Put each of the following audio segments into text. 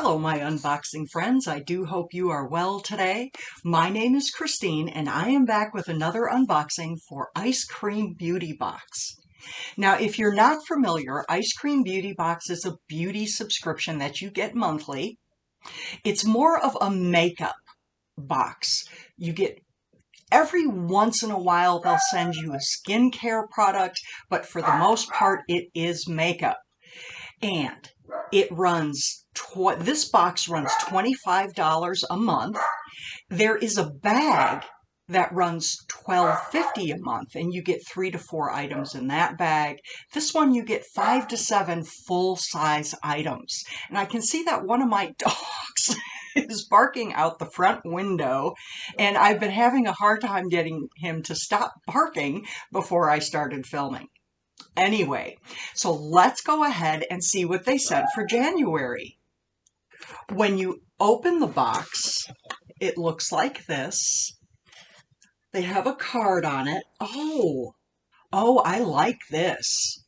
Hello, my unboxing friends. I do hope you are well today. My name is Christine, and I am back with another unboxing for Eyescream Beauty Box. Now, if you're not familiar, Eyescream Beauty Box is a beauty subscription that you get monthly. It's more of a makeup box. You get every once in a while, they'll send you a skincare product, but for the most part, it is makeup. And it runs, this box runs $25 a month. There is a bag that runs $12.50 a month, and you get 3 to 4 items in that bag. This one you get 5 to 7 full-size items. And I can see that one of my dogs is barking out the front window, and I've been having a hard time getting him to stop barking before I started filming. Anyway, so let's go ahead and see what they sent for January. When you open the box, it looks like this. They have a card on it. Oh, I like this.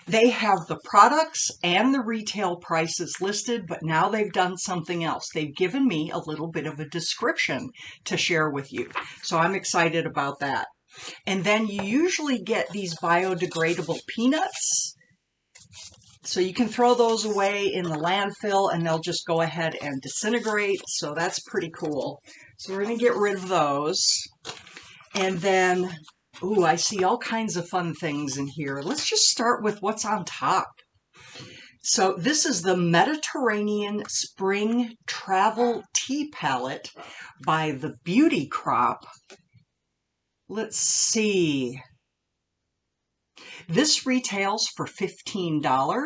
They have the products and the retail prices listed, but now they've done something else. They've given me a little bit of a description to share with you. So I'm excited about that. And then you usually get these biodegradable peanuts. So you can throw those away in the landfill and they'll just go ahead and disintegrate. So that's pretty cool. So we're going to get rid of those. And then, ooh, I see all kinds of fun things in here. Let's just start with what's on top. So this is the Mediterranean Spring Travel Tea Palette by the Beauty Crop. Let's see. This retails for $15.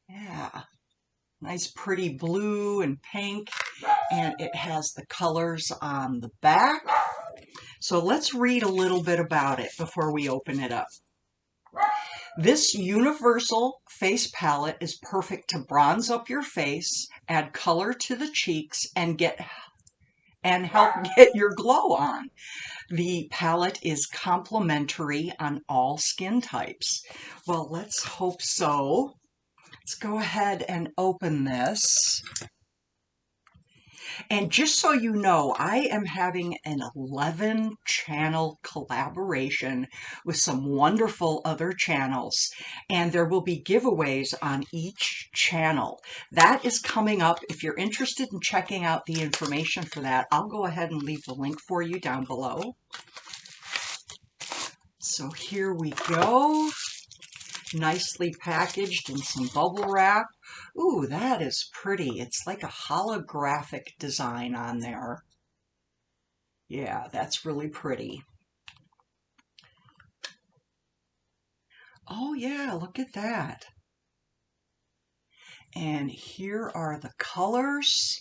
Yeah, nice pretty blue and pink, and it has the colors on the back. So let's read a little bit about it before we open it up. This universal face palette is perfect to bronze up your face, add color to the cheeks, and help get your glow on. The palette is complimentary on all skin types. Well, let's hope so. Let's go ahead and open this. And just so you know, I am having an 11-channel collaboration with some wonderful other channels, and there will be giveaways on each channel. That is coming up. If you're interested in checking out the information for that, I'll go ahead and leave the link for you down below. So here we go. Nicely packaged in some bubble wrap. Ooh, that is pretty. It's like a holographic design on there. Yeah, that's really pretty. Oh yeah, look at that. And here are the colors.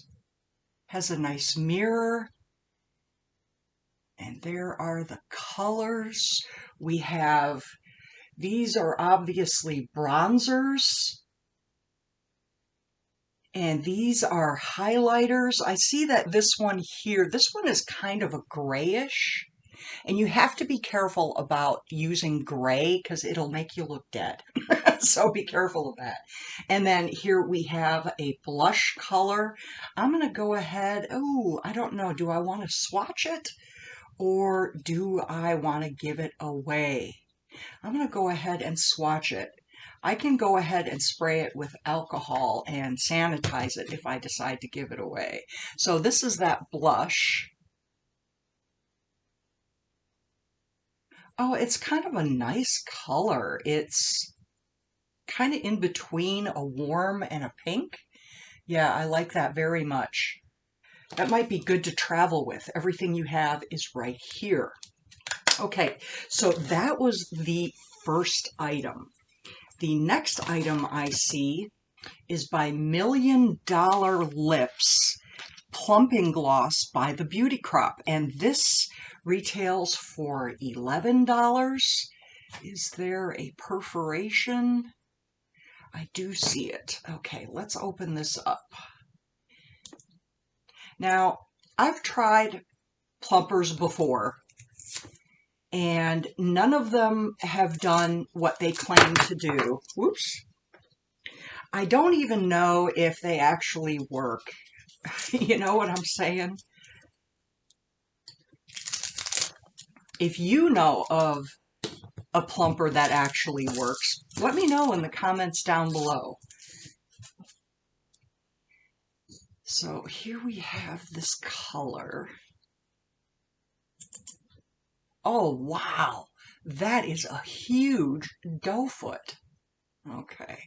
Has a nice mirror. And there are the colors. We have, these are obviously bronzers. And these are highlighters. I see that this one here, this one is kind of a grayish. And you have to be careful about using gray because it'll make you look dead. So be careful of that. And then here we have a blush color. I'm going to go ahead. Oh, I don't know. Do I want to swatch it? Or do I want to give it away? I'm going to go ahead and swatch it. I can go ahead and spray it with alcohol and sanitize it if I decide to give it away. So this is that blush. Oh, it's kind of a nice color. It's kind of in between a warm and a pink. Yeah, I like that very much. That might be good to travel with. Everything you have is right here. Okay, so that was the first item. The next item I see is by Million Dollar Lips Plumping Gloss by the Beauty Crop. And this retails for $11. Is there a perforation? I do see it. Okay, let's open this up. Now, I've tried plumpers before, and none of them have done what they claim to do. Whoops. I don't even know if they actually work. You know what I'm saying? If you know of a plumper that actually works, let me know in the comments down below. So here we have this color. Oh, wow. That is a huge doe foot. Okay.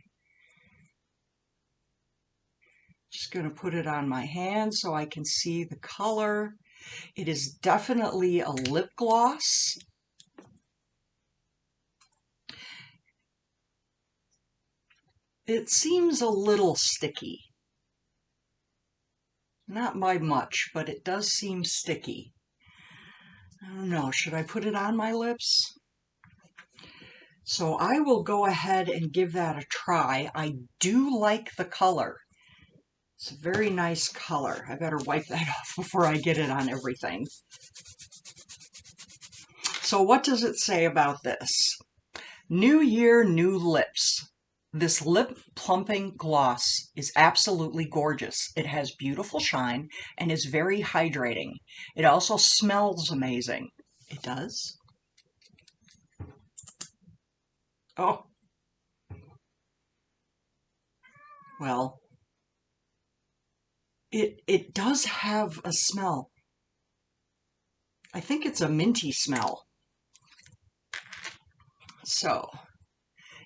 Just going to put it on my hand so I can see the color. It is definitely a lip gloss. It seems a little sticky. Not by much, but it does seem sticky. I don't know, should I put it on my lips? So I will go ahead and give that a try. I do like the color. It's a very nice color. I better wipe that off before I get it on everything. So what does it say about this? New year, new lips. This lip plumping gloss is absolutely gorgeous. It has beautiful shine and is very hydrating. It also smells amazing. It does? Oh, well, it does have a smell. I think it's a minty smell. So,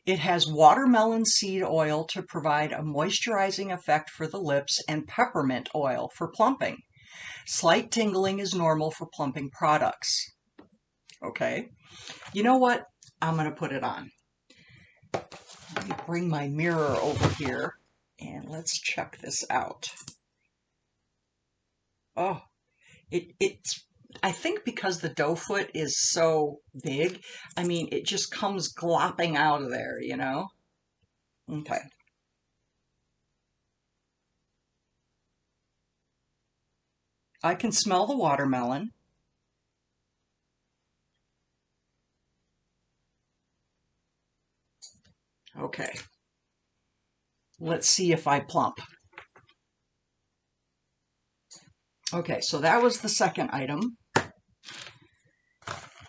it has watermelon seed oil to provide a moisturizing effect for the lips and peppermint oil for plumping. Slight tingling is normal for plumping products. Okay. You know what? I'm going to put it on. Let me bring my mirror over here and let's check this out. Oh, it's I think because the doe foot is so big, I mean, it just comes glopping out of there, you know? Okay. I can smell the watermelon. Okay. Let's see if I plump. Okay, so that was the second item.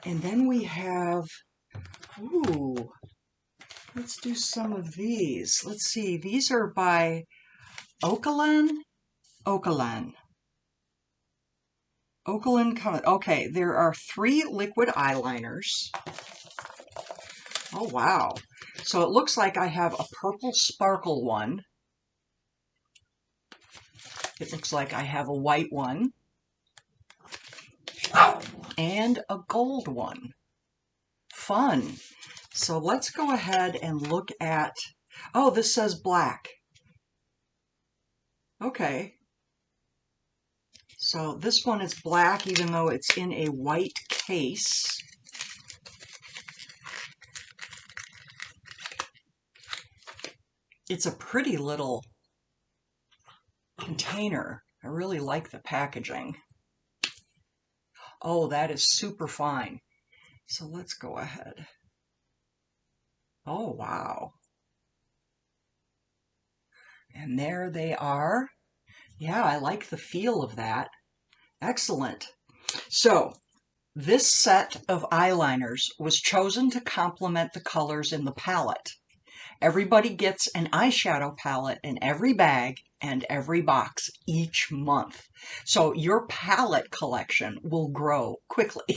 And then we have, ooh, let's do some of these. Let's see, these are by Okalan. Okalan. Okalan, okay, there are 3 liquid eyeliners. Oh, wow. So it looks like I have a purple sparkle one. It looks like I have a white one. And a gold one. Fun. So let's go ahead and look at, oh, this says black. Okay. So this one is black even though it's in a white case. It's a pretty little container. I really like the packaging. Oh, that is super fine. So let's go ahead. Oh, wow. And there they are. Yeah, I like the feel of that. Excellent. So this set of eyeliners was chosen to complement the colors in the palette. Everybody gets an eyeshadow palette in every bag and every box each month. So your palette collection will grow quickly.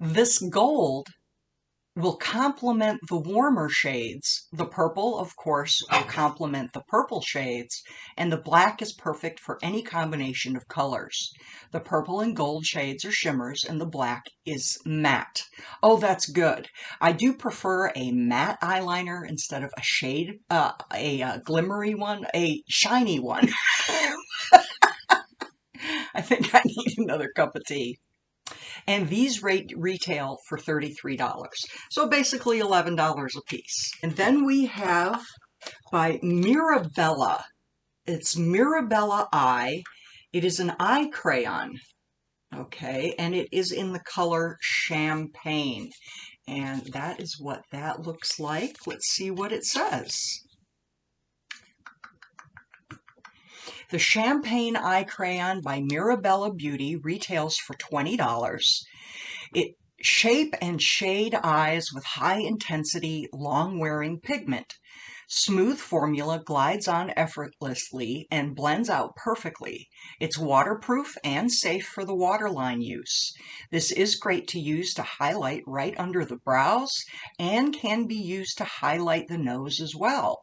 This gold will complement the warmer shades. The purple, of course, will complement the purple shades, and the black is perfect for any combination of colors. The purple and gold shades are shimmers, and the black is matte. Oh, that's good. I do prefer a matte eyeliner instead of a shade, a glimmery one, a shiny one. I think I need another cup of tea. And these retail for $33. So basically $11 a piece. And then we have by Mirabella. It's Mirabella Eye. It is an eye crayon. Okay, and it is in the color Champagne. And that is what that looks like. Let's see what it says. The Champagne Eye Crayon by Mirabella Beauty retails for $20. It shape and shade eyes with high intensity, long wearing pigment. Smooth formula glides on effortlessly and blends out perfectly. It's waterproof and safe for the waterline use. This is great to use to highlight right under the brows and can be used to highlight the nose as well.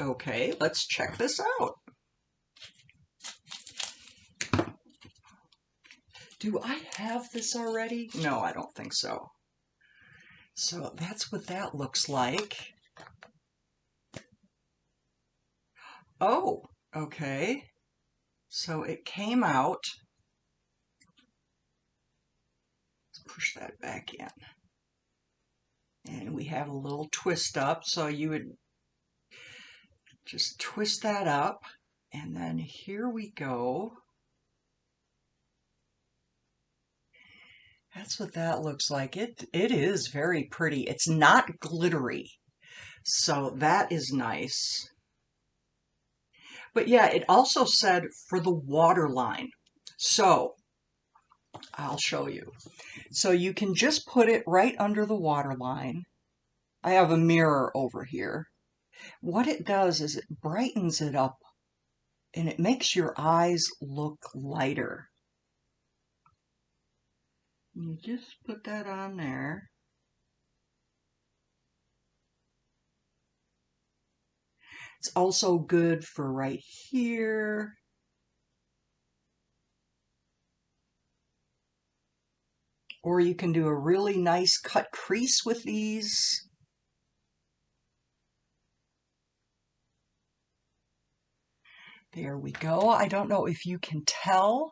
Okay, let's check this out. Do I have this already? No, I don't think so. So that's what that looks like. Oh, okay. So it came out. Let's push that back in. And we have a little twist up, so you would just twist that up. And then here we go. That's what that looks like. It is very pretty. It's not glittery, so that is nice. But yeah, it also said for the waterline. So I'll show you. So you can just put it right under the waterline. I have a mirror over here. What it does is it brightens it up and it makes your eyes look lighter. You just put that on there. It's also good for right here. Or you can do a really nice cut crease with these. There we go. I don't know if you can tell,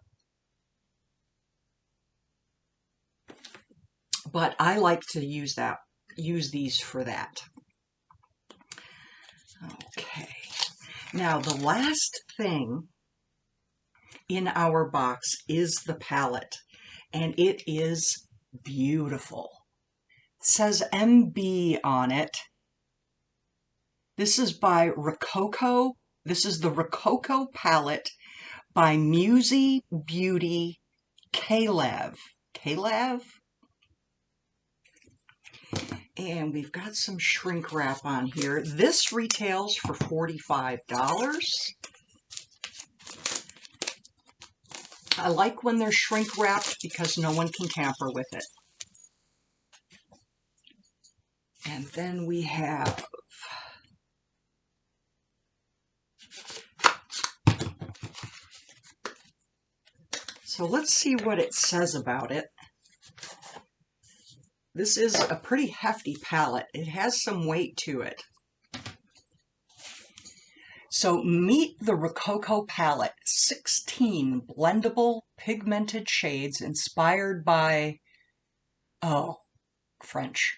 but I like to use these for that. Okay. Now the last thing in our box is the palette, and it is beautiful. It says MB on it. This is by Rococo. This is the Rococo palette by Musi Beauty Kalev. Kalev? And we've got some shrink wrap on here. This retails for $45. I like when they're shrink wrapped because no one can tamper with it. And then we have so let's see what it says about it. This is a pretty hefty palette. It has some weight to it. So meet the Rococo palette, 16 blendable pigmented shades inspired by, French,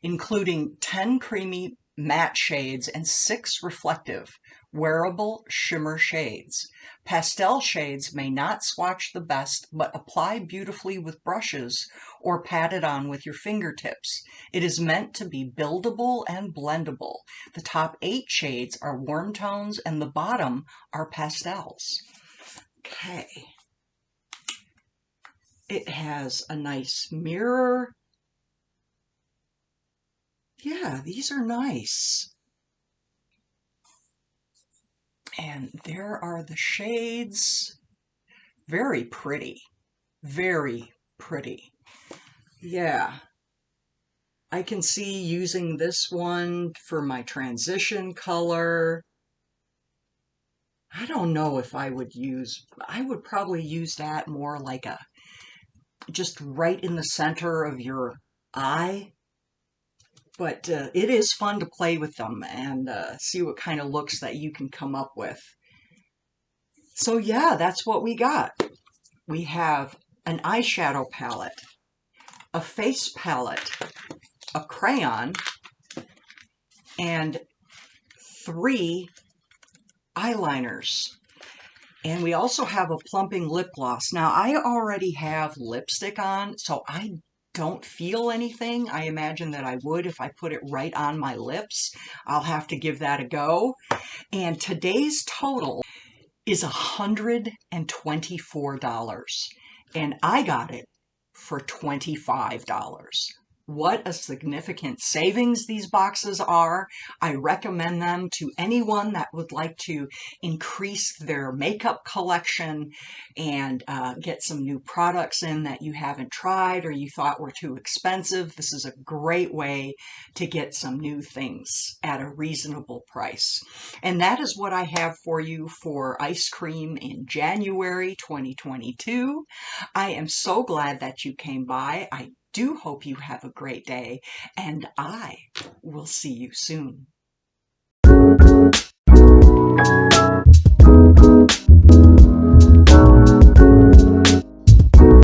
including 10 creamy matte shades and 6 reflective, wearable shimmer shades. Pastel shades may not swatch the best, but apply beautifully with brushes or pat it on with your fingertips. It is meant to be buildable and blendable. The top 8 shades are warm tones and the bottom are pastels. Okay. It has a nice mirror. Yeah, these are nice. And there are the shades. Very pretty. Very pretty. Yeah. I can see using this one for my transition color. I don't know if I would probably use that more like just right in the center of your eye. But it is fun to play with them and see what kind of looks that you can come up with. So yeah, that's what we got. We have an eyeshadow palette, a face palette, a crayon, and 3 eyeliners. And we also have a plumping lip gloss. Now, I already have lipstick on, so I don't feel anything. I imagine that I would if I put it right on my lips. I'll have to give that a go. And today's total is $124, and I got it for $25. What a significant savings these boxes are. I recommend them to anyone that would like to increase their makeup collection and get some new products in that you haven't tried or you thought were too expensive. This is a great way to get some new things at a reasonable price. And that is what I have for you for ice cream in January 2022. I am so glad that you came by. I do hope you have a great day, and I will see you soon.